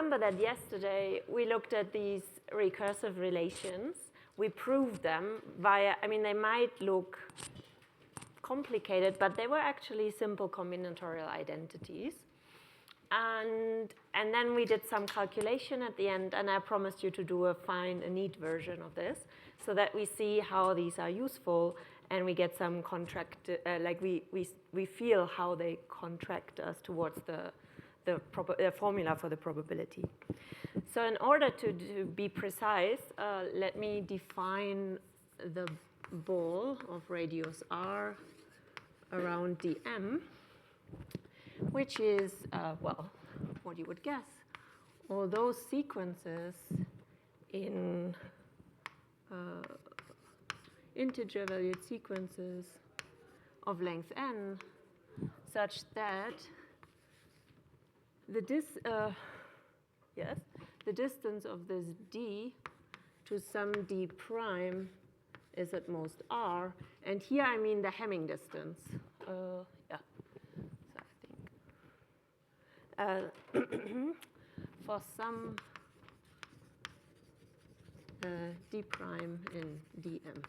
remember that yesterday we looked at these recursive relations. We proved them via, I mean, they might look complicated, but they were actually simple combinatorial identities. And then we did some calculation at the end, and I promised you to do a neat version of this so that we see how these are useful and we get some like we feel how they contract us towards the formula for the probability. So in order to be precise, let me define the ball of radius r around dm, which is, well, what you would guess, all those sequences in integer-valued sequences of length n such that the distance of this d to some d prime is at most r. And here I mean the Hamming distance. Yeah. So I think for some d prime in dm.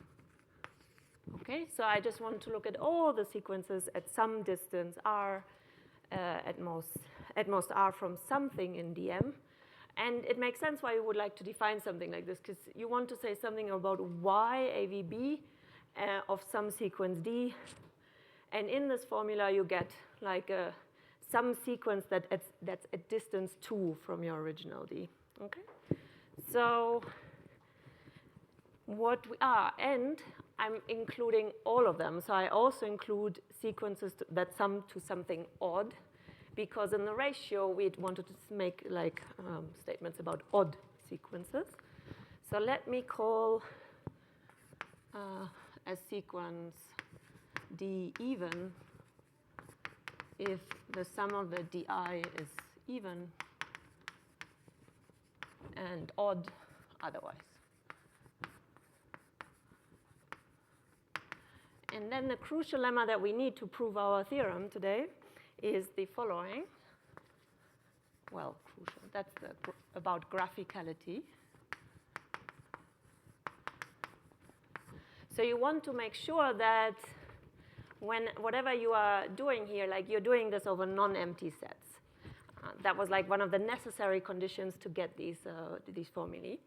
Okay, so I just want to look at all the sequences at some distance r, at most r from something in dm. And it makes sense why you would like to define something like this, because you want to say something about y avb of some sequence d. And in this formula, you get like some sequence that's at distance 2 from your original d. Okay? So what we are, and I'm including all of them. So I also include sequences that sum to something odd, because in the ratio, we wanted to make like statements about odd sequences. So let me call a sequence d even if the sum of the di is even and odd otherwise. And then the crucial lemma that we need to prove our theorem today is the following. Well, crucial. That's about graphicality. So you want to make sure that whatever you are doing here, like you're doing this over non-empty sets. That was like one of the necessary conditions to get these formulae.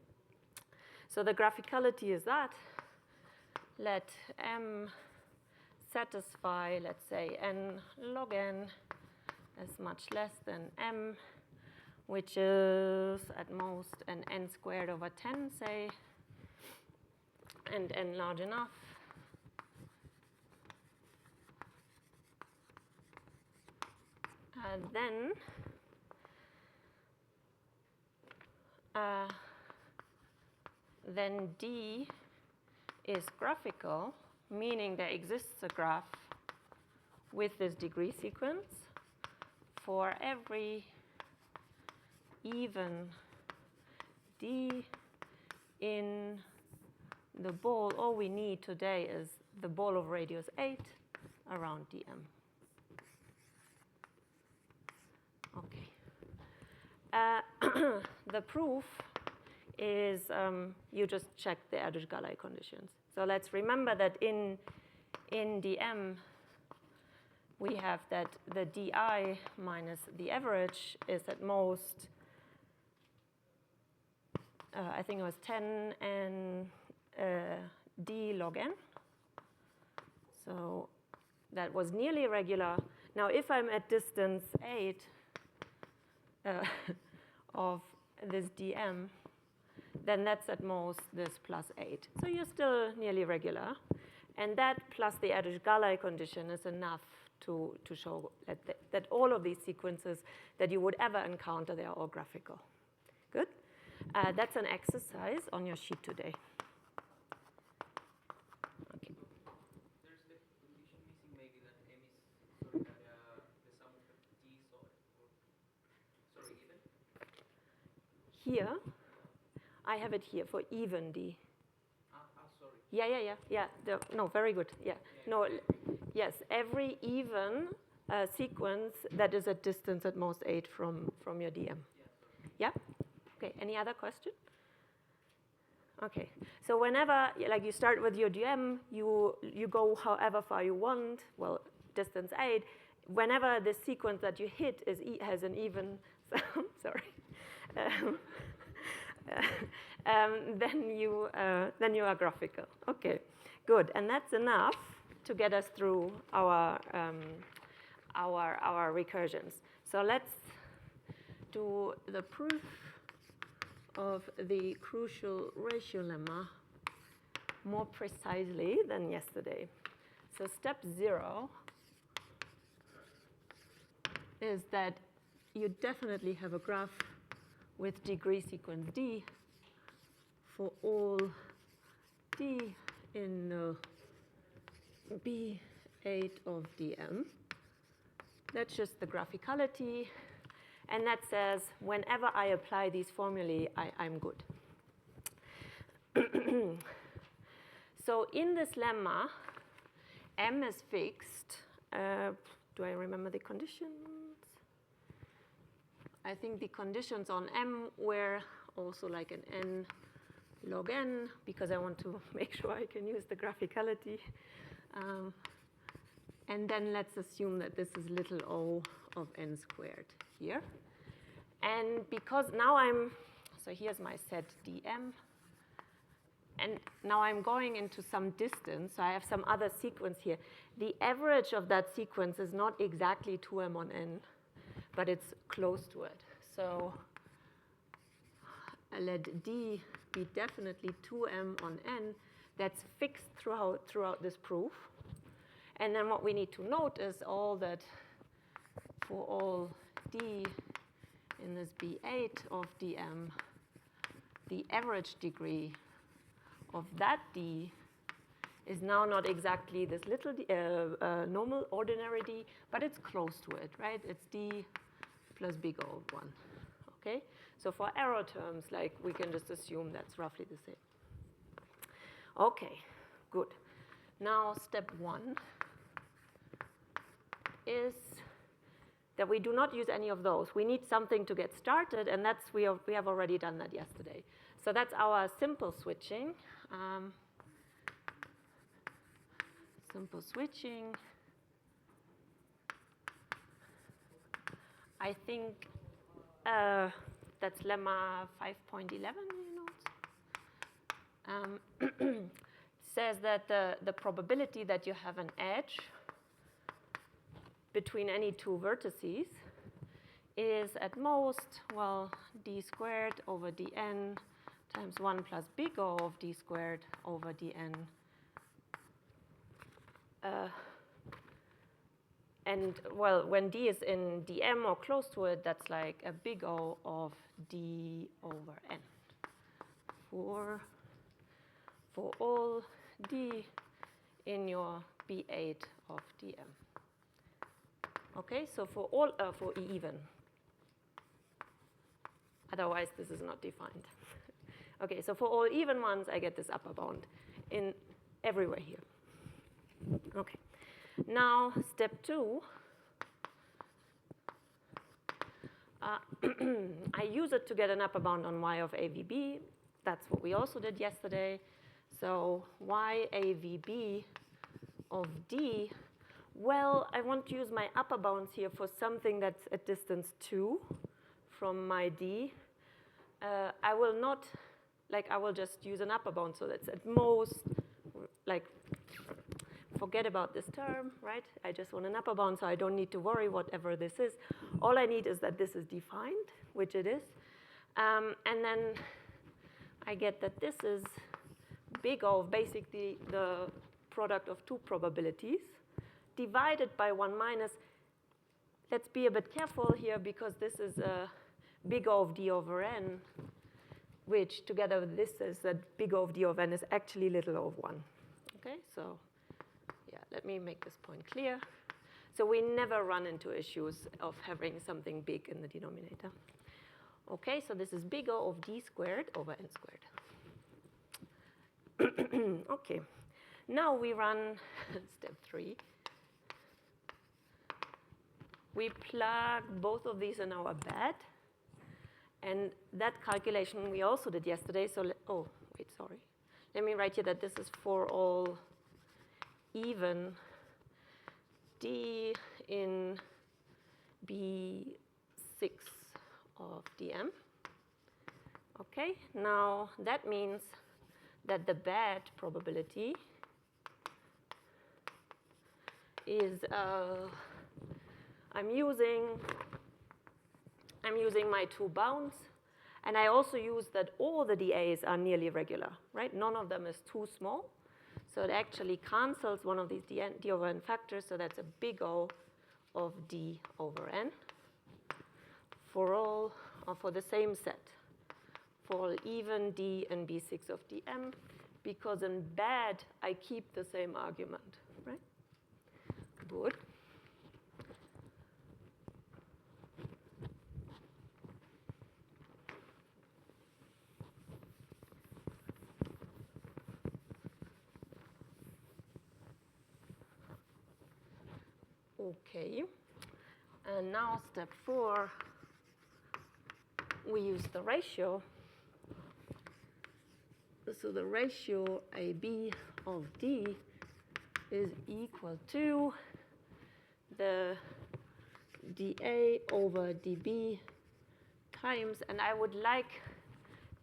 So the graphicality is that let m satisfy, let's say, n log n is much less than m, which is at most an n squared over 10, say, and n large enough. Then D is graphical, meaning there exists a graph with this degree sequence for every even D in the ball. All we need today is the ball of radius 8 around dm. Okay. The proof is you just check the Erdős-Galay conditions. So let's remember that in dm, we have that the di minus the average is at most, I think it was 10 and d log n. So that was nearly regular. Now, if I'm at distance 8 of this dm, then that's at most this plus 8. So you're still nearly regular. And that plus the Erdős-Galay condition is enough to show that all of these sequences that you would ever encounter, they are all graphical. Good? That's an exercise on your sheet today. Okay. There's the condition missing, maybe that m is, sorry, the sum of the d's sorry, even? Here, I have it here for even d. Sorry. Yeah. No, very good. Yeah. No. Yes, every even sequence that is at distance at most 8 from your dm. Yeah? Okay, any other question? Okay, so whenever, like you start with your DM, you go however far you want, well, distance 8. Whenever the sequence that you hit has an even, sorry, then you are graphical. Okay, good, and that's enough to get us through our recursions. So let's do the proof of the crucial ratio lemma more precisely than yesterday. So step 0 is that you definitely have a graph with degree sequence D for all D in B8 of Dm. That's just the graphicality. And that says, whenever I apply these formulae, I'm good. So in this lemma, M is fixed. Do I remember the conditions? I think the conditions on M were also like an n log n, because I want to make sure I can use the graphicality. And then let's assume that this is little o of n squared here. And because now so here's my set dm. And now I'm going into some distance, so I have some other sequence here. The average of that sequence is not exactly 2m on n, but it's close to it. So I let d be definitely 2m on n. That's fixed throughout this proof. And then what we need to note is all that for all d in this B8 of dm, the average degree of that d is now not exactly this little d, normal ordinary d, but it's close to it, right? It's d plus big O of 1, okay? So for error terms, like, we can just assume that's roughly the same. Okay, good. Now step 1 is that we do not use any of those. We need something to get started, and that's we have already done that yesterday. So that's our simple switching. Simple switching. I think that's lemma 5.11, you know. Says that the probability that you have an edge between any two vertices is at most, well, d squared over dn times 1 plus big O of d squared over dn. And, well, when d is in dm or close to it, that's like a big O of d over n for all d in your B8 of dm. Okay, so for all for E even. Otherwise, this is not defined. Okay, so for all even ones, I get this upper bound in everywhere here. Okay, now step 2. I use it to get an upper bound on y of AVB. That's what we also did yesterday. So y AVB of d. Well, I want to use my upper bounds here for something that's at distance 2 from my d. I will not, like, I will just use an upper bound, so that's at most, like, forget about this term, right? I just want an upper bound, so I don't need to worry whatever this is. All I need is that this is defined, which it is. And then I get that this is big O of basically the product of two probabilities divided by 1 minus. Let's be a bit careful here, because this is a big O of d over n, which together with this is that big O of d over n is actually little o of 1. Okay, so yeah, let me make this point clear. So we never run into issues of having something big in the denominator. Okay, so this is big O of d squared over n squared. Okay, now we run step 3. We plug both of these in our bed, And that calculation we also did yesterday. So, oh, wait, sorry. Let me write here that this is for all even D in B6 of dm. Okay, now that means that the bad probability is I'm using my two bounds, and I also use that all the dAs are nearly regular, right? None of them is too small. So it actually cancels one of these d over n factors, so that's a big O of d over n for all, or for the same set, for all even d and b6 of dm, because in bad, I keep the same argument, right? Good. Okay, and now step 4, we use the ratio. So the ratio AB of D is equal to the dA over dB times, and I would like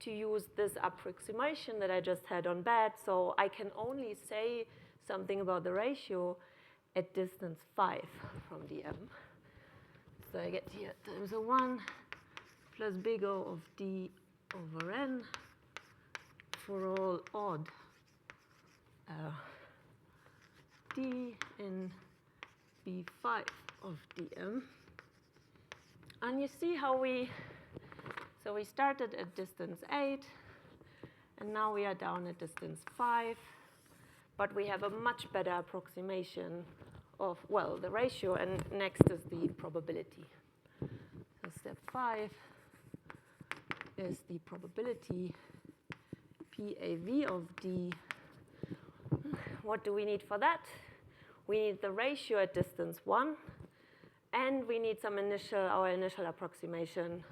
to use this approximation that I just had on bad, so I can only say something about the ratio at distance 5 from dm. So I get here times a 1 plus big O of d over n for all odd d in b5 of dm. And you see how we started at distance 8, and now we are down at distance 5. But we have a much better approximation of, well, the ratio, and next is the probability. So step 5 is the probability PAV of D. What do we need for that? We need the ratio at distance 1, and we need our initial approximation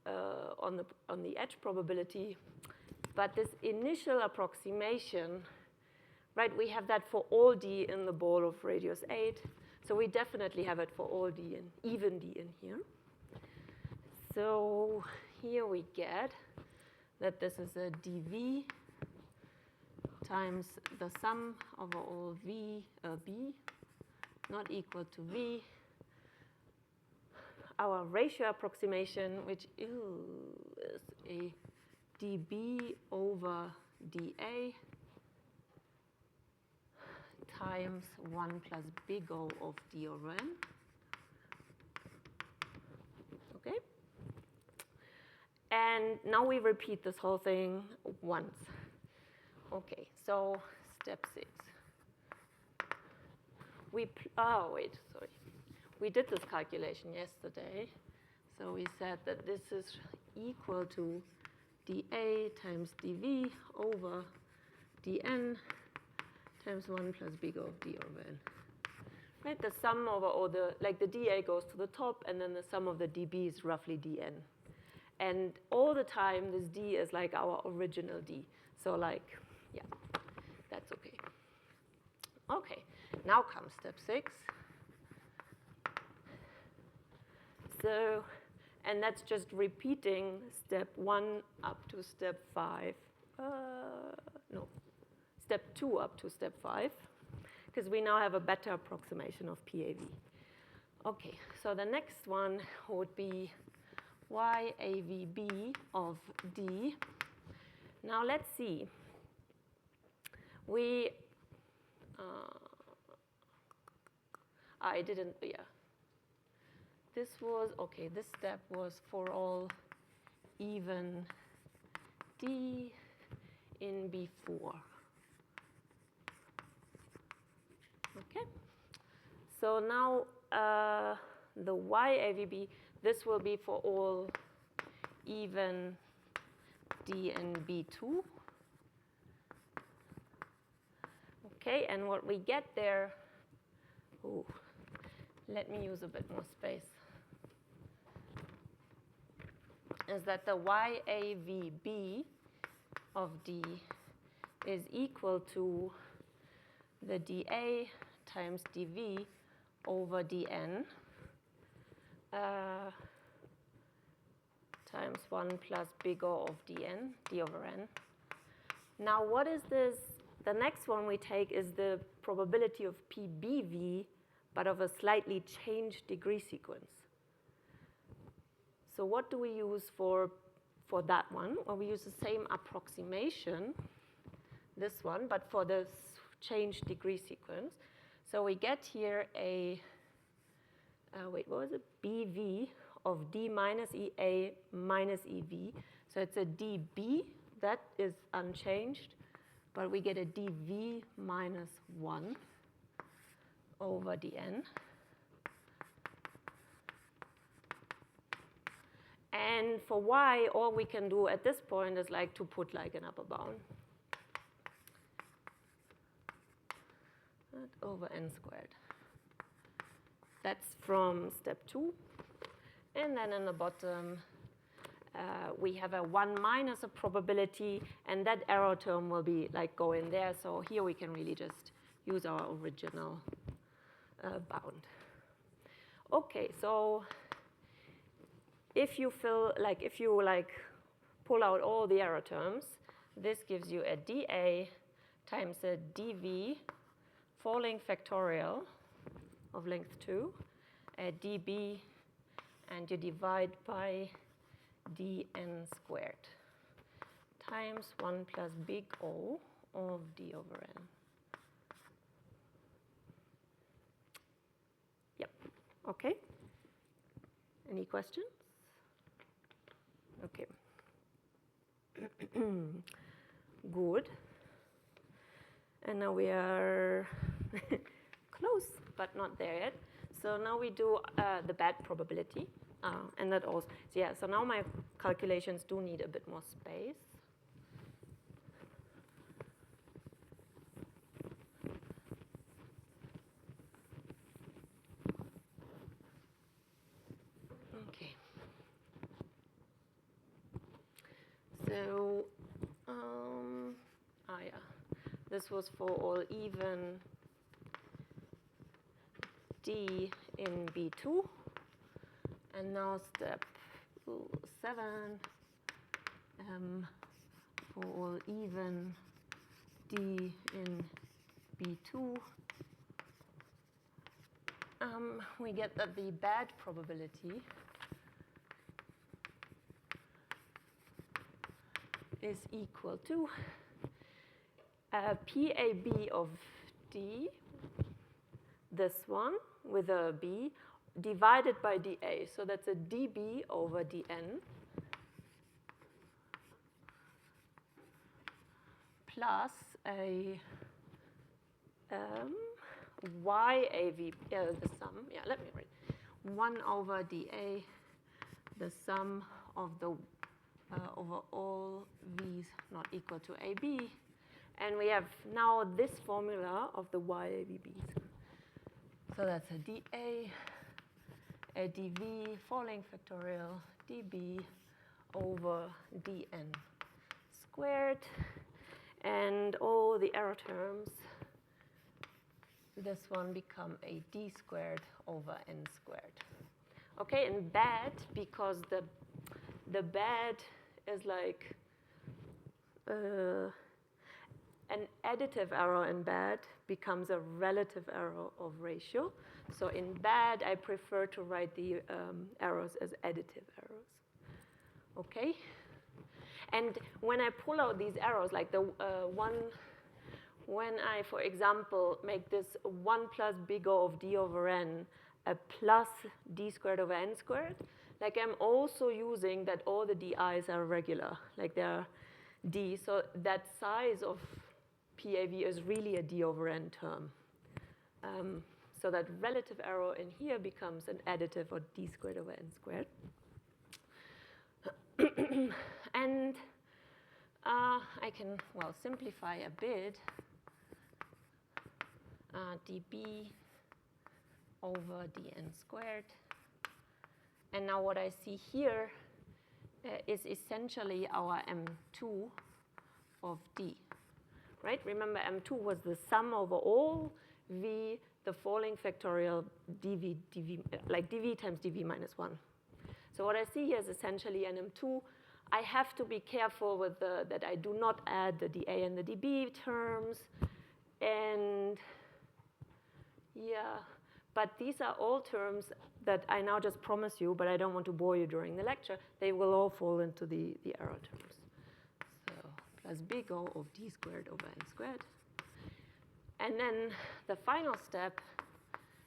on the edge probability. But this initial approximation, right, we have that for all d in the ball of radius 8. So we definitely have it for all d and even d in here. So here we get that this is a dv times the sum over all b not equal to v. Our ratio approximation, which is a dB over dA times 1 plus big O of d over n. Okay? And now we repeat this whole thing once. Okay, so step 6. We did this calculation yesterday. So we said that this is equal to dA times dV over dN times 1 plus big O of d over n. Right, the sum over all the dA goes to the top, and then the sum of the dB is roughly dN. And all the time, this d is like our original d. So yeah, that's okay. Okay, now comes step 6. So, and that's just repeating step 1 up to step 5. Step 2 up to step 5, because we now have a better approximation of PAV. Okay, so the next one would be YAVB of D. Now let's see. This step was for all even D in B4. Okay, so now the YAVB, this will be for all even D and B2. Okay, and what we get there, let me use a bit more space. is that the YAVB of D is equal to the dA times dV over dN times 1 plus big O of dN, d over n. Now what is this? The next one we take is the probability of PBV, but of a slightly changed degree sequence. So what do we use for that one? Well, we use the same approximation, this one, but for this changed degree sequence. So we get here a, what was it? BV of D minus EA minus EV. So it's a DB, that is unchanged, but we get a dV minus 1 over dN. And for y, all we can do at this point is like to put like an upper bound. Over n squared. That's from step 2. And then in the bottom, we have a 1 minus a probability, and that error term will be like go in there. So here we can really just use our original bound. Okay, so if you pull out all the error terms, this gives you a dA times a dV falling factorial of length 2, a dB, and you divide by dN squared times 1 plus big O of d over n. Yep, okay. Any questions? Okay. Good. And now we are close, but not there yet. So now we do the bad probability. And that also, so yeah, so now my calculations do need a bit more space. Okay. So, yeah, this was for all even D in B2. And now step 7, for all even D in B2, we get that the bad probability is equal to PAB of D, this one with a B, divided by dA. So that's a dB over dN plus a YAV, the sum, yeah, let me read. 1 over dA, the sum of the over all V's not equal to AB. And we have now this formula of the YAVBs. So that's a dA, a dV falling factorial dB over dN squared. And all the error terms, this one become a d squared over n squared. Okay, and bad, because the bad is like an additive error in bad becomes a relative error of ratio. So in bad, I prefer to write the errors as additive errors. Okay? And when I pull out these errors, like the when I, for example, make this 1 plus big O of d over n a plus d squared over n squared, like I'm also using that all the di's are regular, like they're d. So that size of PAV is really a d over n term. So that relative error in here becomes an additive or d squared over n squared. And I can, well, simplify a bit. dB over dN squared. And now what I see here is essentially our M2 of D, right? Remember, M2 was the sum over all V, the falling factorial dV, like dV times dV minus 1. So what I see here is essentially an M2. I have to be careful with that I do not add the dA and the dB terms. And yeah, but these are all terms that I now just promise you, but I don't want to bore you during the lecture. They will all fall into the error terms. So plus big O of D squared over N squared. And then the final step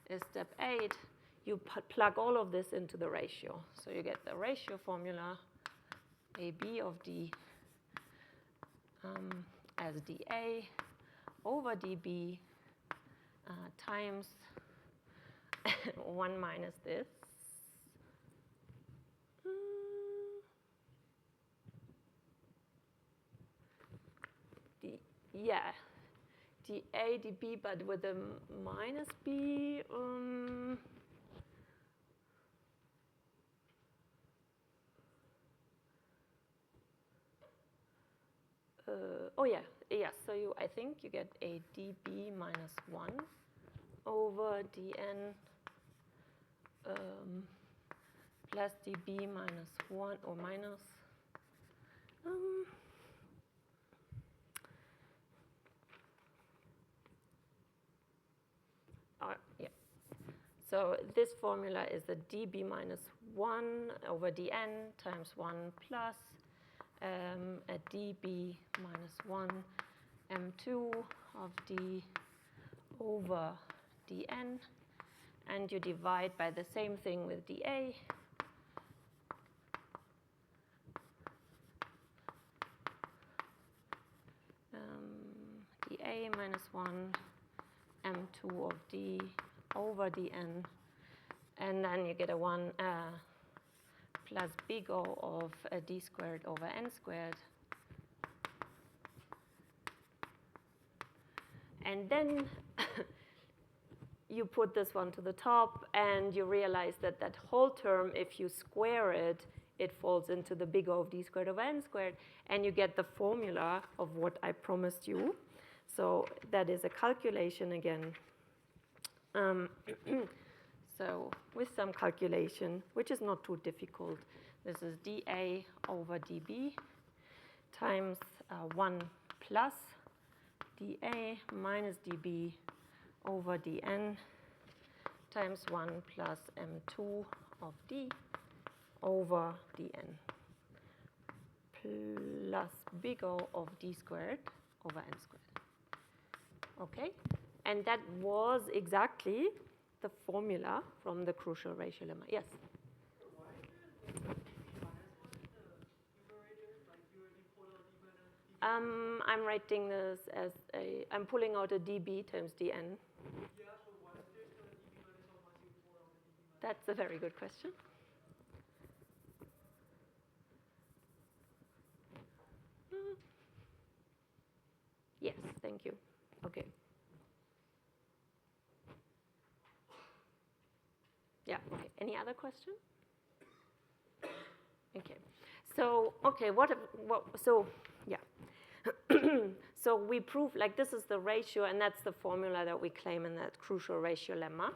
is step 8. You plug all of this into the ratio. So you get the ratio formula, AB of D as dA over dB times 1 minus this. Yeah, dA, dB, but with a minus B. Oh yeah, yes. So I think you get a dB minus 1 over dN plus dB minus 1 or minus. Yeah. So this formula is the dB minus 1 over dN times 1 plus a dB minus 1 M2 of D over dN. And you divide by the same thing with dA. dA minus 1 M2 of D over dN. And then you get a 1 plus big O of D squared over N squared. And then you put this one to the top, and you realize that that whole term, if you square it, it falls into the big O of D squared over N squared, and you get the formula of what I promised you. So that is a calculation again. So with some calculation, which is not too difficult, this is dA over dB times 1 plus dA minus dB over dN times 1 plus M2 of D over dN plus big O of D squared over N squared. Okay? And that was exactly the formula from the crucial ratio lemma. Yes? Why is there dB minus 1 in the numerator? Like you already pulled out dB minus I'm writing this as I'm pulling out a dB times dN. Yeah, but why is there still a dB minus 1 once you pull out the dB minus 1? That's a very good question. Yes, thank you. Okay. Yeah, okay. Any other question? Okay. So, okay, so, yeah. So we prove, like, this is the ratio, and that's the formula that we claim in that crucial ratio lemma.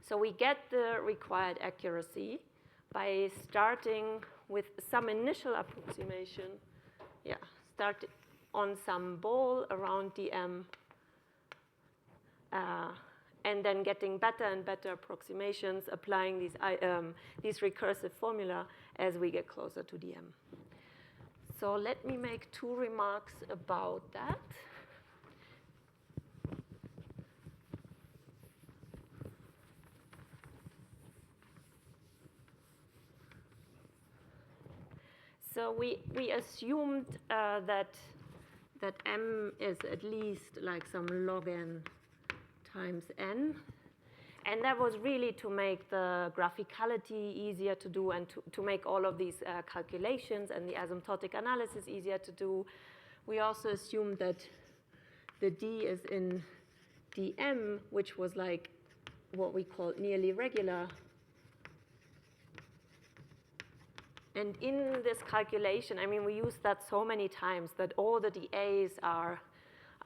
So we get the required accuracy by starting with some initial approximation. Yeah, start on some ball around dm, and then getting better and better approximations, applying these recursive formula as we get closer to dm. So let me make 2 remarks about that. So we assumed that m is at least like some log n times n. And that was really to make the graphicality easier to do and to make all of these calculations and the asymptotic analysis easier to do. We also assumed that the d is in dm, which was like what we call nearly regular. And in this calculation, I mean, we use that so many times that all the dAs are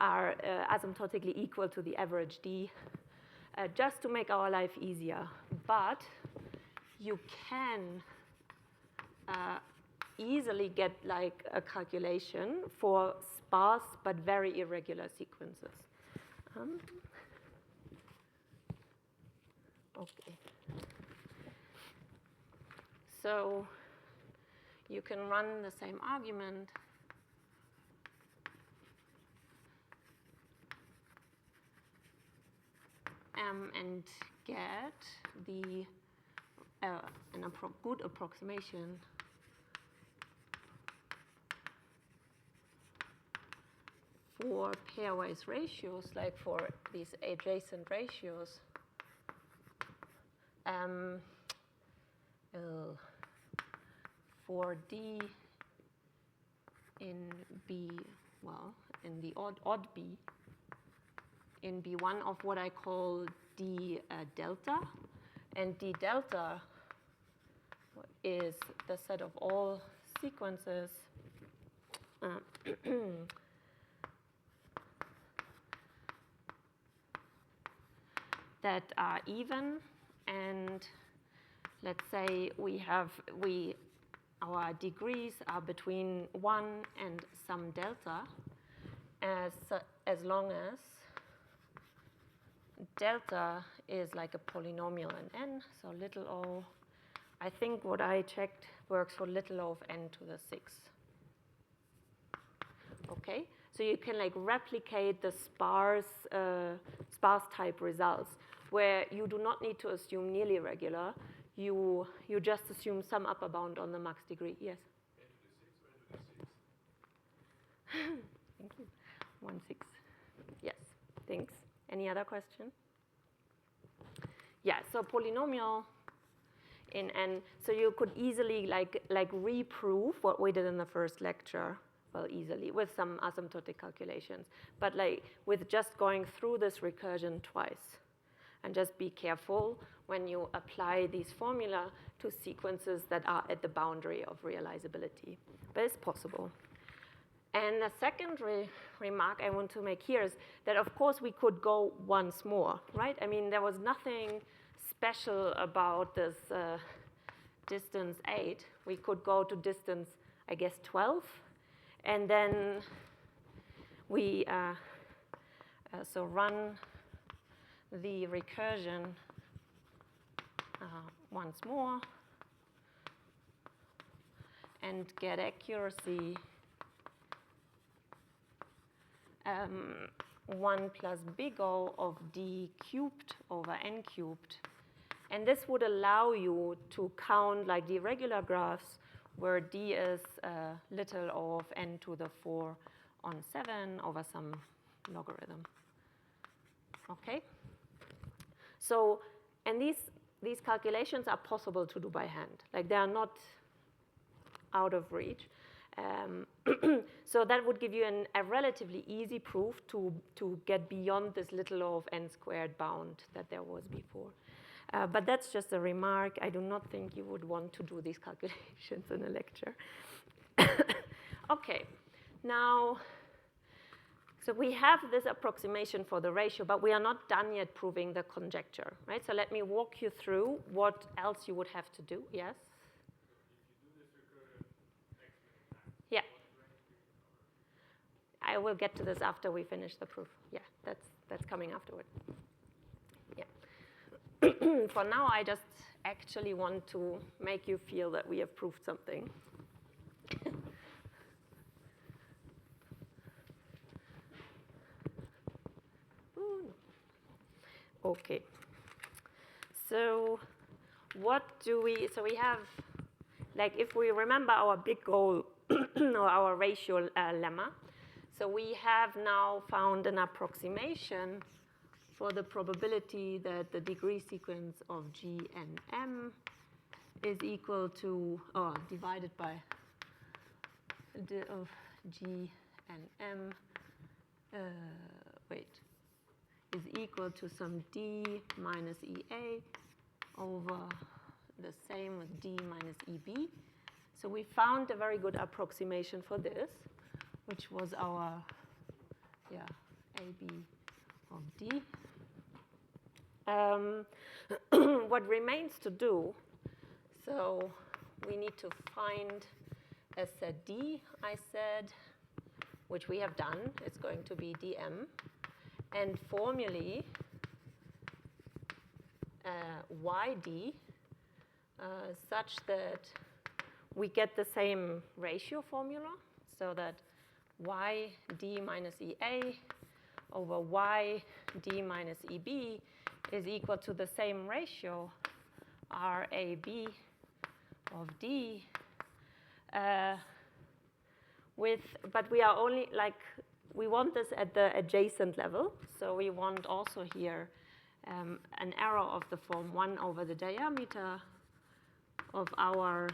asymptotically equal to the average d, just to make our life easier. But you can easily get like a calculation for sparse but very irregular sequences. Okay. So you can run the same argument. And get the good approximation for pairwise ratios, like for these adjacent ratios. For D in B, well, in the odd B, in B1 of what I call D delta. And D delta is the set of all sequences that are even, and let's say our degrees are between 1 and some delta, as long as delta is like a polynomial in n, so little o. I think what I checked works for little o of n to the 6. Okay, so you can like replicate the sparse type results where you do not need to assume nearly regular. You just assume some upper bound on the max degree. Yes. N to the 6 or N to the 6? Thank you. 1, 6. Yes. Thanks. Any other question? Yeah. So polynomial in n. So you could easily like reprove what we did in the first lecture. Well, easily with some asymptotic calculations, but like with just going through this recursion twice. And just be careful when you apply these formula to sequences that are at the boundary of realizability. But it's possible. And the second remark I want to make here is that, of course, we could go once more, right? I mean, there was nothing special about this distance 8. We could go to distance, I guess, 12. And then we so run the recursion once more and get accuracy 1 plus big O of d cubed over n cubed. And this would allow you to count like the regular graphs where d is little o of n to the 4 on 7 over some logarithm. Okay? So, and these calculations are possible to do by hand. Like they are not out of reach. So that would give you a relatively easy proof to get beyond this little o of n squared bound that there was before. But that's just a remark. I do not think you would want to do these calculations in a lecture. Okay, now, so we have this approximation for the ratio, but we are not done yet proving the conjecture, right? So let me walk you through what else you would have to do. Yes? If you do this recursion X many times, Yeah. what range do you cover? I will get to this after we finish the proof. Yeah, that's coming afterward. Yeah. For now, I just actually want to make you feel that we have proved something. Okay. So what do we, so we have, like if we remember our big goal or our ratio lemma, so we have now found an approximation for the probability that the degree sequence of G and M is equal to, or divided by of G and M, is equal to some D minus EA over the same with D minus EB. So we found a very good approximation for this, which was our AB of D. What remains to do, so we need to find a set D, I said, which we have done. It's going to be dm. And formally, yd such that we get the same ratio formula, so that yd minus ea over yd minus eb is equal to the same ratio, rab of d, but we are only, like, we want this at the adjacent level, so we want also here an error of the form 1 over the diameter of our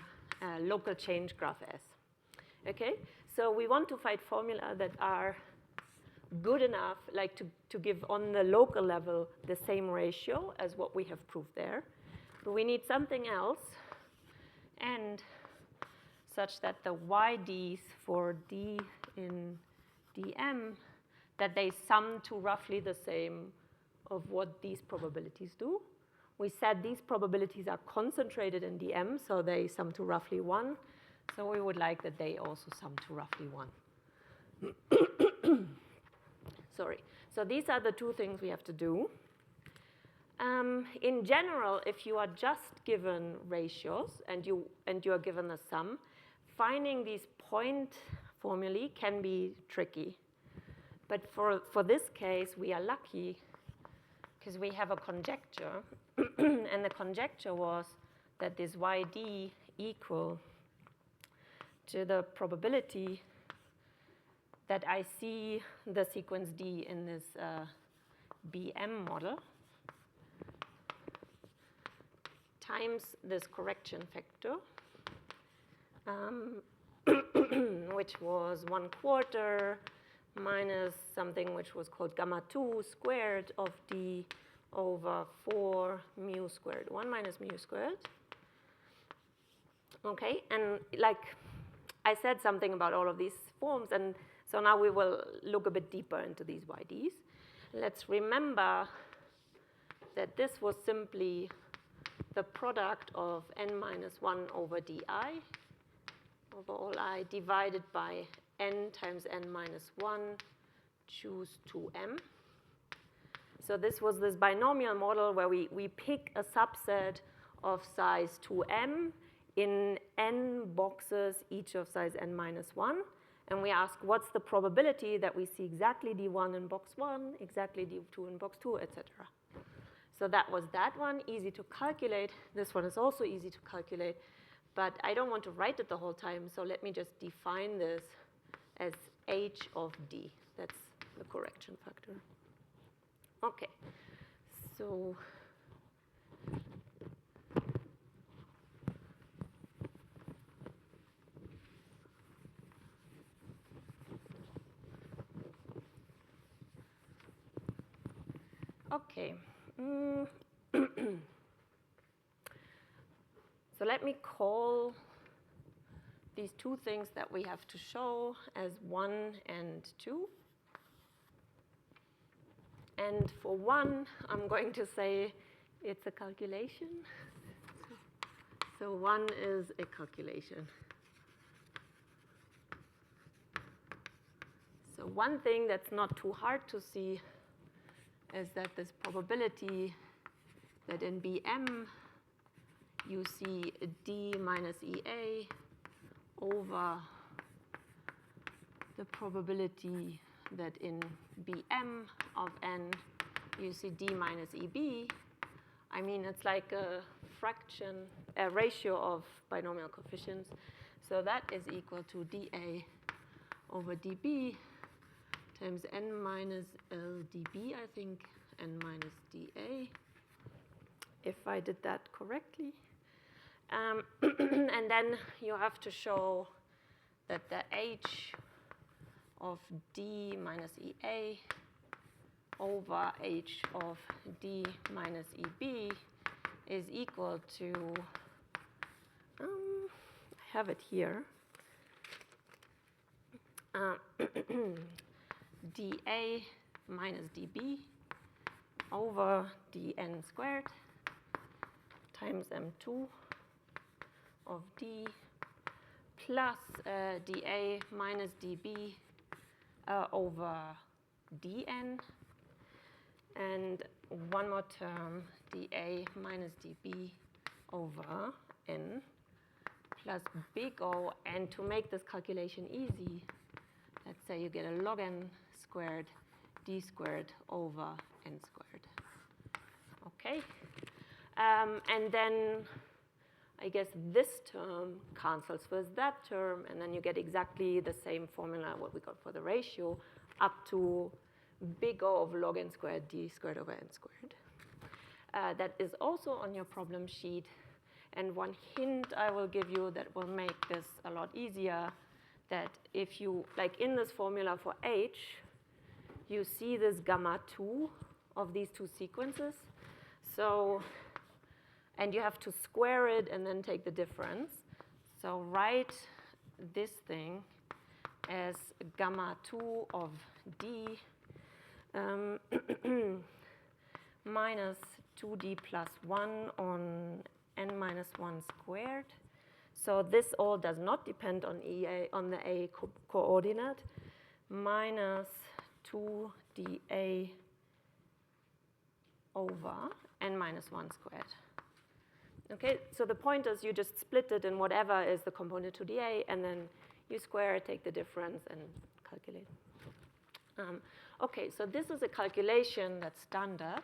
local change graph S. Okay, so we want to find formula that are good enough, like to give on the local level the same ratio as what we have proved there. But we need something else, and such that the YDs for D in dm, that they sum to roughly the same of what these probabilities do. We said these probabilities are concentrated in dm, so they sum to roughly 1. So we would like that they also sum to roughly 1. Sorry. So these are the two things we have to do. In general, if you are just given ratios and you are given a sum, finding these point formulae can be tricky. But for this case, we are lucky because we have a conjecture. And the conjecture was that this yd equal to the probability that I see the sequence D in this BM model times this correction factor, which was 1/4 minus something which was called gamma 2 squared of D over 4 mu squared, 1 minus mu squared. Okay, and like I said something about all of these forms, and so now we will look a bit deeper into these YDs. Let's remember that this was simply the product of n minus 1 over di over all I divided by n times n minus 1 choose 2m. So this was this binomial model where we pick a subset of size 2m in n boxes, each of size n minus 1. And we ask, what's the probability that we see exactly D1 in box 1, exactly D2 in box 2, etc. So that was that one, easy to calculate. This one is also easy to calculate. But I don't want to write it the whole time, so let me just define this as h of d. That's the correction factor. Okay, so okay. So let me call these two things that we have to show as 1 and 2. And for 1, I'm going to say it's a calculation. So 1 is a calculation. So one thing that's not too hard to see is that this probability that in BM you see D minus EA over the probability that in BM of n you see D minus EB. I mean, it's like a fraction, a ratio of binomial coefficients. So that is equal to dA over dB times n minus LdB, I think, n minus dA, if I did that correctly. And then you have to show that the h of D minus EA over h of D minus EB is equal to, I have it here. dA minus dB over dn squared times m2 of d plus dA minus dB over dn, and one more term, dA minus dB over n plus big O. And to make this calculation easy, let's say you get a log n squared d squared over n squared. Okay? And then I guess this term cancels with that term, and then you get exactly the same formula what we got for the ratio up to big O of log n squared d squared over n squared. That is also on your problem sheet. And one hint I will give you that will make this a lot easier, that if you, like in this formula for H, you see this gamma 2 of these two sequences. So, and you have to square it and then take the difference. So write this thing as gamma 2 of d minus 2d plus 1 on n minus 1 squared. So this all does not depend on on the A coordinate, minus 2dA over n minus 1 squared. Okay, so the point is you just split it in whatever is the component to dA, and then you square it, take the difference, and calculate. Okay, so this is a calculation that's standard.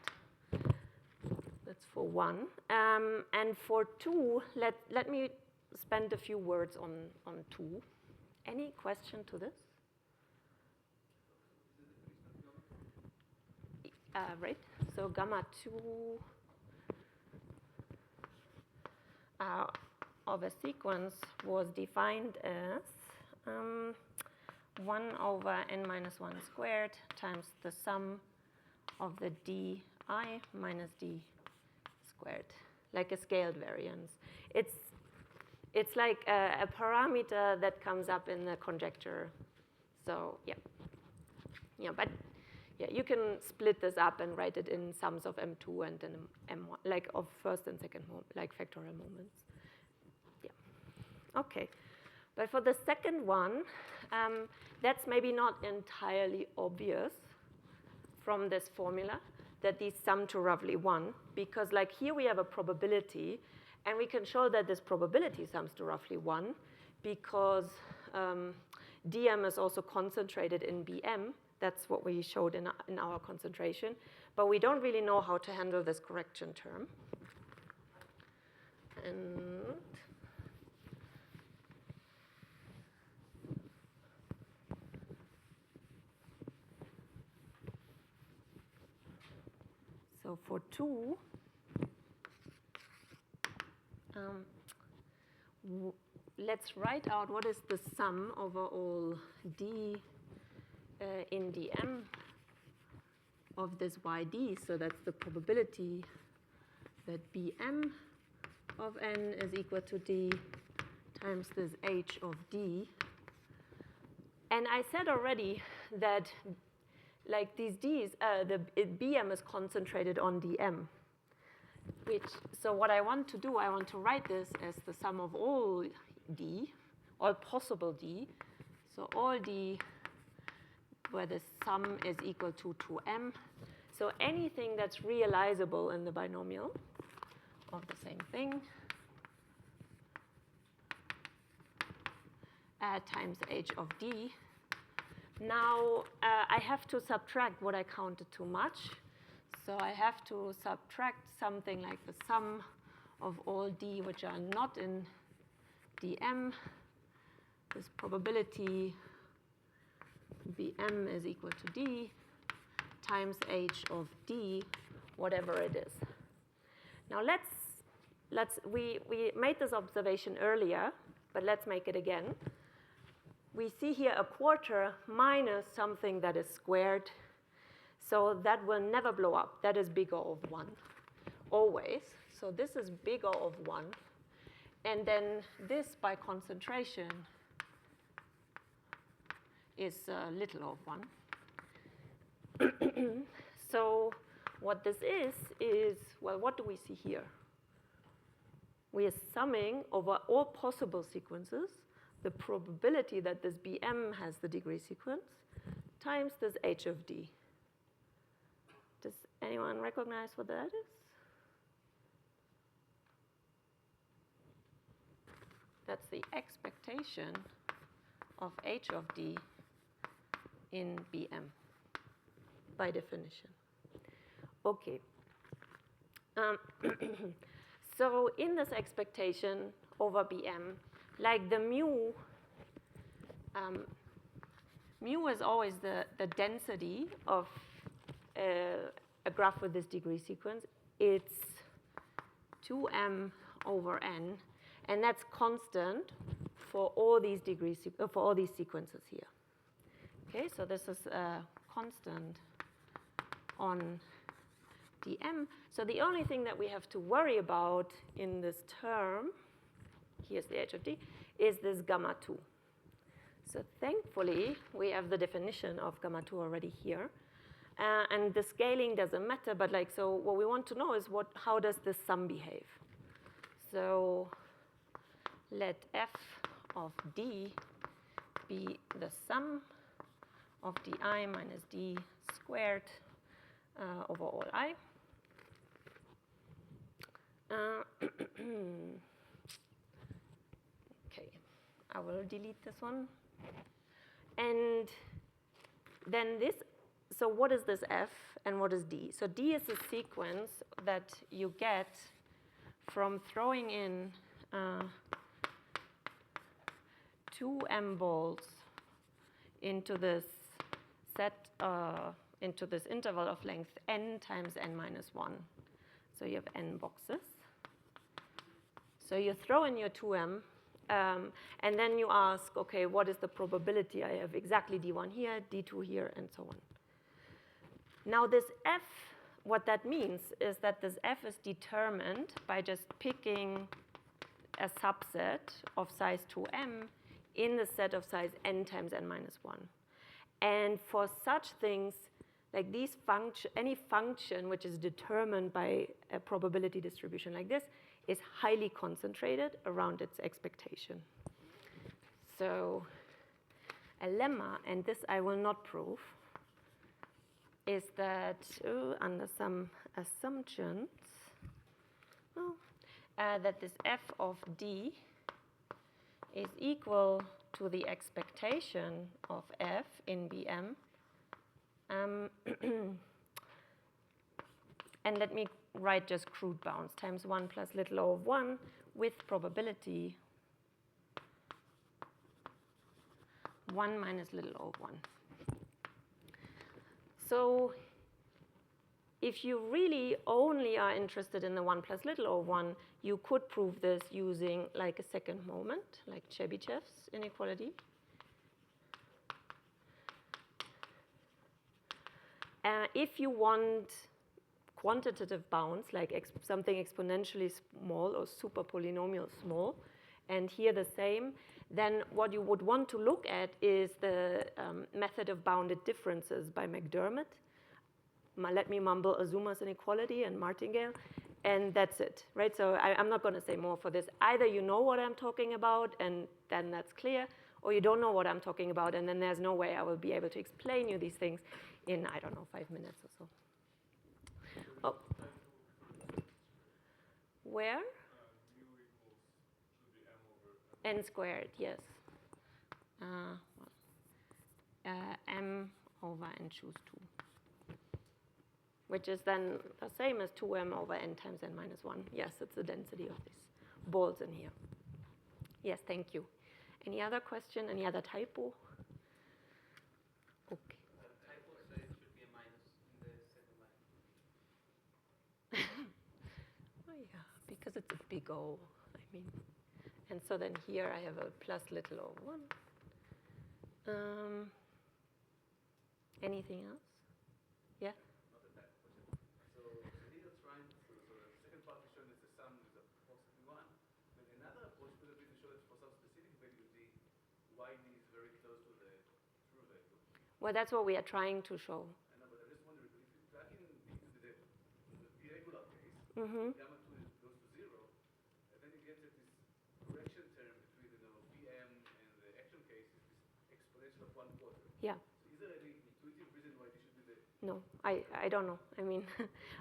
That's for 1. And for 2, let me spend a few words on 2. Any question to this? Right, so gamma 2 of a sequence was defined as 1 over n minus 1 squared times the sum of the di minus d squared, like a scaled variance. It's like a parameter that comes up in the conjecture. So yeah, but yeah, you can split this up and write it in sums of m2 and then m1, like of first and second, like factorial moments. Yeah, okay. But for the second one, that's maybe not entirely obvious from this formula that these sum to roughly 1, because like here we have a probability, and we can show that this probability sums to roughly 1 because dm is also concentrated in bm. That's what we showed in our concentration. But we don't really know how to handle this correction term. And so for 2, let's write out what is the sum over all d in dm of this yd. So that's the probability that bm of n is equal to d times this h of d. And I said already that like these d's, bm is concentrated on dm. So what I want to do, I want to write this as the sum of all d, all possible d. So all d where the sum is equal to 2m. So anything that's realizable in the binomial of the same thing times h of d. Now I have to subtract what I counted too much. So I have to subtract something like the sum of all d which are not in dm. This probability bm is equal to d times h of d, whatever it is. Now we made this observation earlier, but let's make it again. We see here a quarter minus something that is squared. So that will never blow up. That is big O of 1, always. So this is big O of 1. And then this by concentration is little of 1. So what this is, well, what do we see here? We are summing over all possible sequences the probability that this BM has the degree sequence times this H of D. Does anyone recognize what that is? That's the expectation of H of D in BM, by definition. Okay. So in this expectation over BM, like the mu, mu is always the density of a graph with this degree sequence. It's 2m over n, and that's constant for all these for all these sequences here. Okay, so this is a constant on dm. So the only thing that we have to worry about in this term, here's the H of D, is this gamma 2. So thankfully, we have the definition of gamma 2 already here. And the scaling doesn't matter, but like, so what we want to know is how does this sum behave? So let f of d be the sum of di minus d squared over all I. Okay, I will delete this one. And then this, so what is this f and what is d? So d is a sequence that you get from throwing in 2 m balls into this set, into this interval of length n times n minus 1. So you have n boxes. So you throw in your 2m, and then you ask, okay, what is the probability? I have exactly d1 here, d2 here, and so on. Now this f, what that means is that this f is determined by just picking a subset of size 2m in the set of size n times n minus 1. And for such things, like these any function which is determined by a probability distribution like this is highly concentrated around its expectation. So a lemma, and this I will not prove, is that under some assumptions, that this f of d is equal to the expectation of f in Bm. And let me write just crude bounds, times 1 plus little o of 1 with probability 1 minus little o of 1. So if you really only are interested in the 1 plus little o of 1, you could prove this using like a second moment, like Chebyshev's inequality. If you want quantitative bounds, like something exponentially small or super polynomial small, and here the same, then what you would want to look at is the method of bounded differences by McDermott. Let me mumble Azuma's inequality and Martingale, and that's it, right? So I'm not going to say more for this. Either you know what I'm talking about, and then that's clear, or you don't know what I'm talking about, and then there's no way I will be able to explain you these things in, I don't know, 5 minutes or so. Oh. Where? Mu equals should be m over N squared, yes. M over n choose 2. Which is then the same as 2m over n times n minus 1. Yes, it's the density of these balls in here. Yes, thank you. Any other question? Any other typo? Okay. Typo says it should be a minus in the second line. Oh, yeah, because it's a big O, I mean. And so then here I have a plus little o 1. Anything else? Yeah? not a type question. So these are trying to, so the second part is showing that the sum is a positive one, but another Well, that's what we are trying to show. I know, but I just wonder, if you plug in into the irregular case, Mm-hmm. gamma 2 goes to 0, and then you get this correction term between PM and the action case is this exponential of 1/4. Yeah. So is there any intuitive reason why this should be the... No, I don't know. I mean,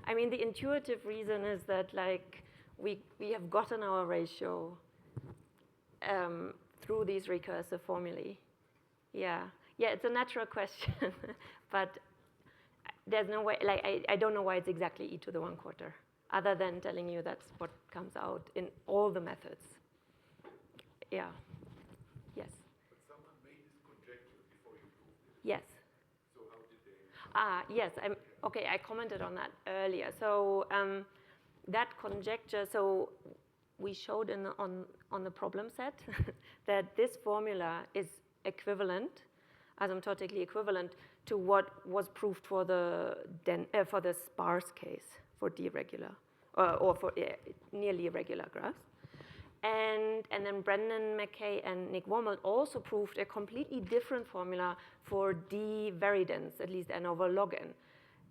I mean, the intuitive reason is that, like, we have gotten our ratio through these recursive formulae. Yeah, it's a natural question, but there's no way, like, I don't know why it's exactly e to the 1/4, other than telling you that's what comes out in all the methods. Yeah, yes. But someone made this conjecture before you proved it. Yes. So how did they... Yes, okay, I commented on that earlier. So that conjecture, so we showed on the problem set that this formula is equivalent, asymptotically equivalent to what was proved for the sparse case for deregular, or for nearly irregular graphs. And then Brendan McKay and Nick Wormald also proved a completely different formula for D very dense, at least n over log n.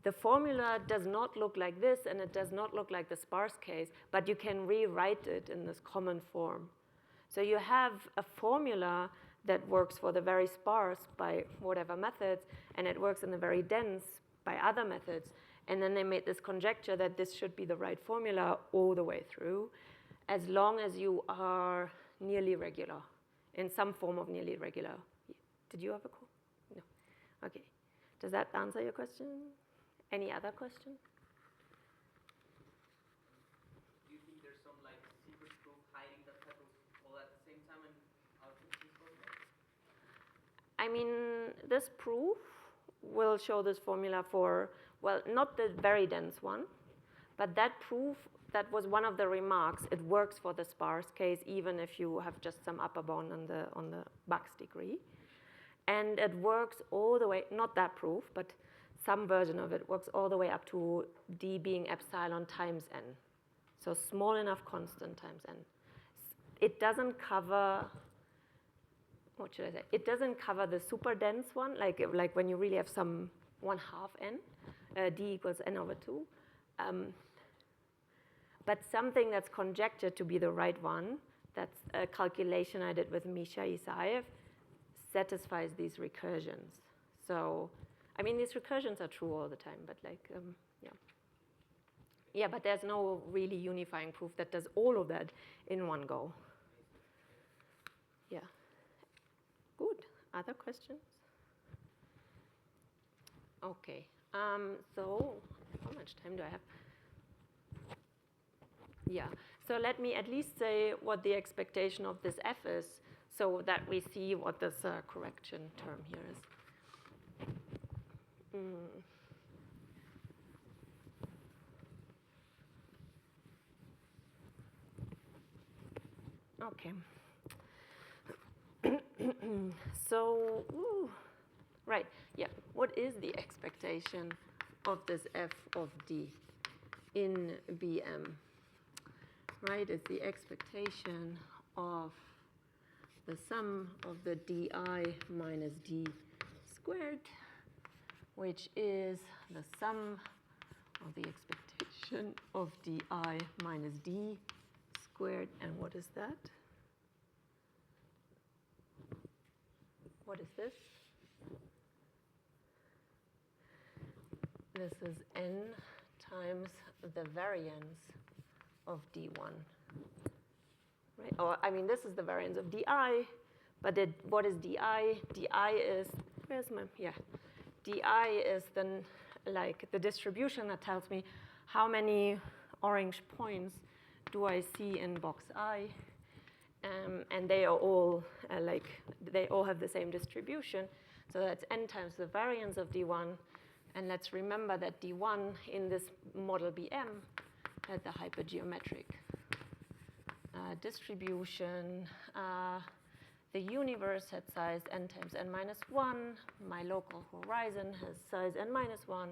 The formula does not look like this, and it does not look like the sparse case, but you can rewrite it in this common form. So you have a formula that works for the very sparse by whatever methods, and it works in the very dense by other methods. And then they made this conjecture that this should be the right formula all the way through, as long as you are nearly regular, in some form of nearly regular. Did you have a call? No. Okay. Does that answer your question? Any other question? Do you think there's some like secret proof hiding that type of all at the same time and outputs this formula? I mean, this proof will show this formula for, well, not the very dense one, but that proof, that was one of the remarks. It works for the sparse case, even if you have just some upper bound on the Buck's degree. And it works all the way, not that proof, but some version of it works all the way up to D being epsilon times n. So small enough constant times n. It doesn't cover, what should I say? It doesn't cover the super dense one, like when you really have some 1/2 n, D equals n over 2. But something that's conjectured to be the right one, that's a calculation I did with Misha Isaev, satisfies these recursions. So, I mean, these recursions are true all the time, but like, yeah. Yeah, but there's no really unifying proof that does all of that in one go. Yeah. Good. Other questions? Okay. So, how much time do I have? Yeah. So let me at least say what the expectation of this f is, so that we see what this correction term here is. Okay. So, right, yeah. What is the expectation of this f of d in Bm? Right, it's the expectation of the sum of the di minus d squared, which is the sum of the expectation of di minus d squared. And what is that? What is this? This is n times the variance of d1. Right? Or, I mean, this is the variance of di, but what is di? Di is, where's my, yeah. Di is then like the distribution that tells me how many orange points do I see in box I. And they are all they all have the same distribution. So that's n times the variance of d1. And let's remember that d1 in this model Bm had the hypergeometric distribution. The universe had size n times n minus 1. My local horizon has size n minus 1.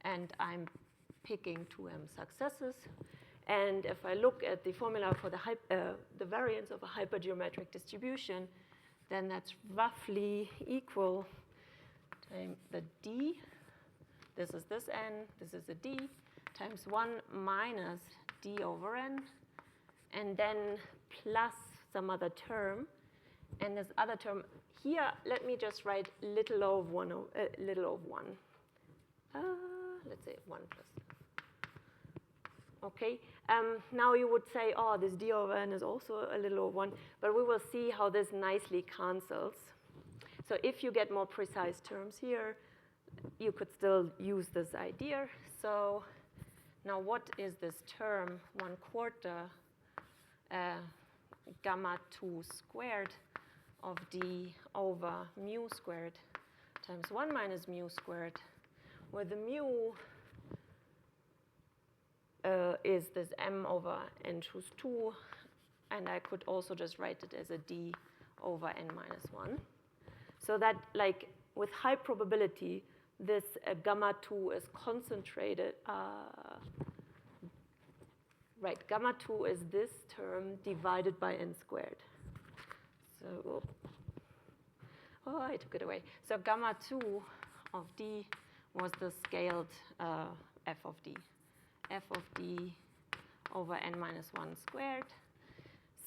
And I'm picking 2m successes. And if I look at the formula for the variance of a hypergeometric distribution, then that's roughly equal times the d, this is this n, this is the d, times 1 minus d over n, and then plus some other term. And this other term here, let me just write little of 1, little of 1. Let's say 1 plus. Okay, now you would say, oh, this d over n is also a little of 1, but we will see how this nicely cancels. So if you get more precise terms here, you could still use this idea. So now what is this term, 1/4 gamma 2 squared of d over mu squared times 1 minus mu squared, where the mu is this m over n choose 2, and I could also just write it as a d over n minus 1. So that, like, with high probability, this gamma 2 is concentrated. Right, gamma 2 is this term divided by n squared. So, oh, I took it away. So gamma 2 of d was the scaled f of d. F of d over n minus 1 squared.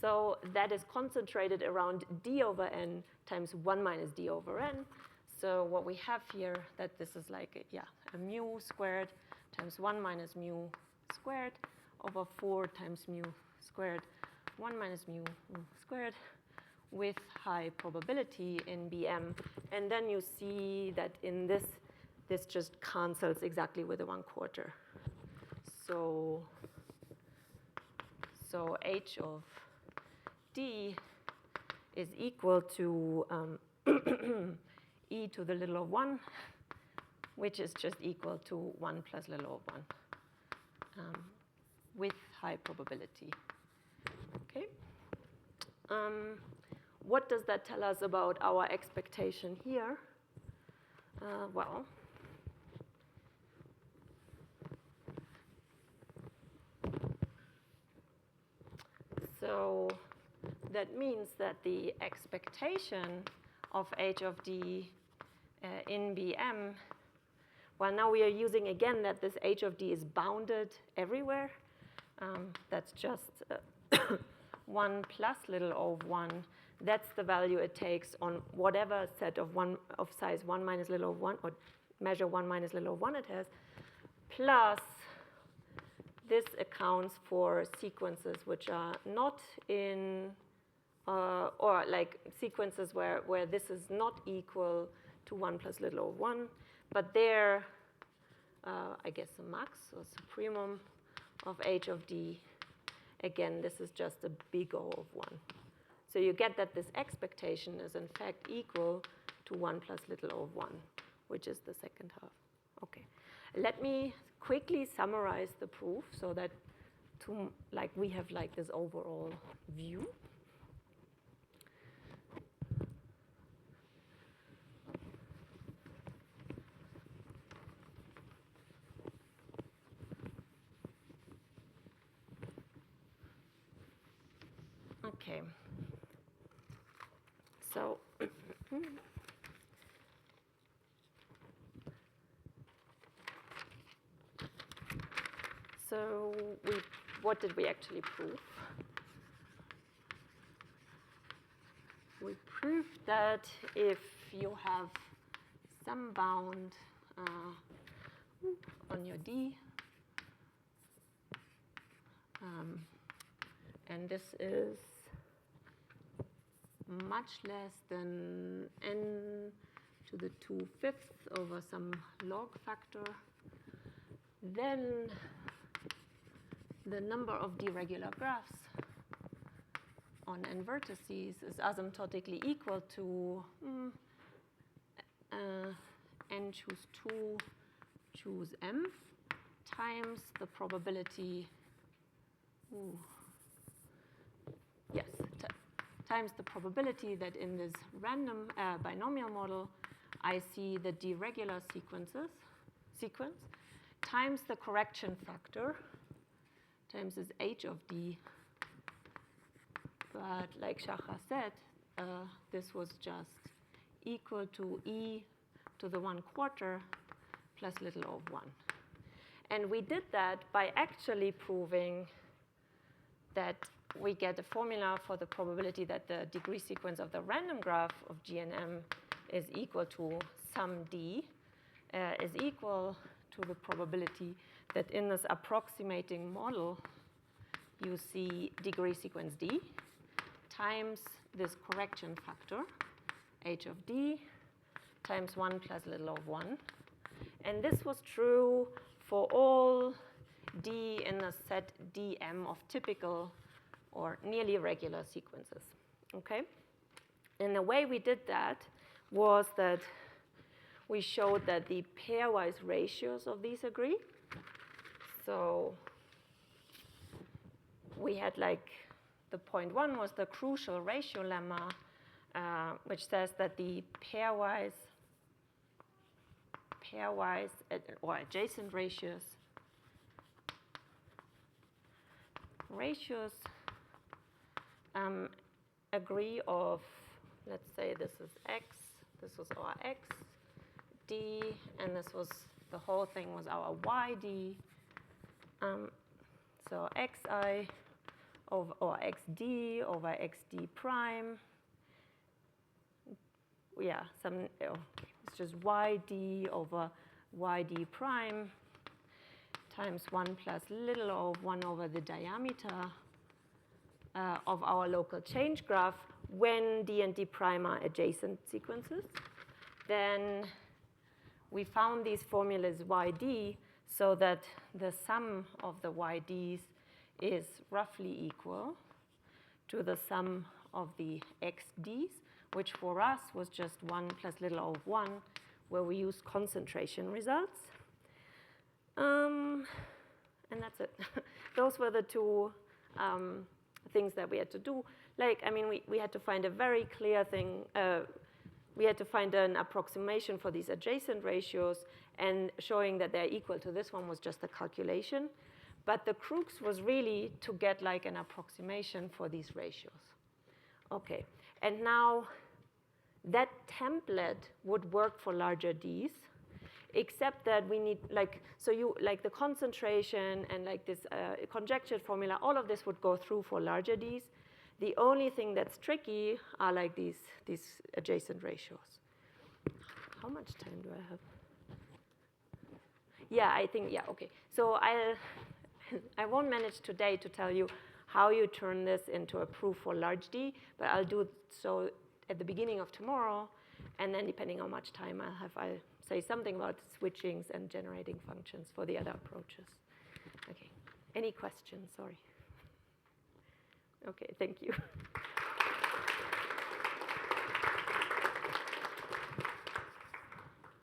So that is concentrated around d over n times 1 minus d over n. So what we have here, that this is like, a mu squared times 1 minus mu squared over 4 times mu squared, 1 minus mu squared, with high probability in Bm. And then you see that in this just cancels exactly with the 1/4. So h of d is equal to e to the little of 1, which is just equal to 1 plus little of 1, with high probability. Okay. What does that tell us about our expectation here? Well, so that means that the expectation of h of d in Bm, well, now we are using again that this h of d is bounded everywhere. That's just 1 plus little of 1. That's the value it takes on whatever set of size 1 minus little of 1, or measure 1 minus little of 1 it has, plus this accounts for sequences which are not in, or like sequences where this is not equal to 1 plus little of 1, but there, I guess the max or supremum of h of d, again, this is just a big O of 1. So you get that this expectation is in fact equal to 1 plus little o of 1, which is the second half. Okay. Let me quickly summarize the proof so that we have like this overall view. Okay. So what did we actually prove? We proved that if you have some bound on your D, and this is much less than n to the 2/5 over some log factor, then the number of d-regular graphs on n vertices is asymptotically equal to n choose 2 choose m times the probability, times the probability that in this random binomial model I see the d-regular sequence times the correction factor times this h of d. But like Shachar said, this was just equal to e to the 1/4 plus little o of 1. And we did that by actually proving that we get a formula for the probability that the degree sequence of the random graph of G and M is equal to sum D is equal to the probability that in this approximating model you see degree sequence D times this correction factor, h of D, times 1 plus little o of 1. And this was true for all D in the set Dm of typical or nearly regular sequences. Okay? And the way we did that was that we showed that the pairwise ratios of these agree. So we had like the point 1 was the crucial ratio lemma, which says that the pairwise or adjacent ratios agree of, let's say this is x, this was our x, d, and this was, the whole thing was our yd. So xi over, or xd over xd prime. Yeah, it's just yd over yd prime times 1 plus little o of 1 over the diameter of our local change graph when d and d prime are adjacent sequences. Then we found these formulas yd so that the sum of the yds is roughly equal to the sum of the xd's, which for us was just 1 plus little o of 1, where we used concentration results. And that's it. Those were the two things that we had to do. Like, I mean, we had to find a very clear thing. We had to find an approximation for these adjacent ratios, and showing that they're equal to this one was just a calculation. But the crux was really to get like an approximation for these ratios. Okay, and now that template would work for larger Ds, except that we need, like, so you, like the concentration and like this conjectured formula, all of this would go through for larger Ds. The only thing that's tricky are like these adjacent ratios. How much time do I have? Yeah, I think, yeah, okay. So I won't manage today to tell you how you turn this into a proof for large D, but I'll do so at the beginning of tomorrow, and then depending on how much time I have, I'll say something about switchings and generating functions for the other approaches. Okay, any questions? Sorry. Okay, thank you.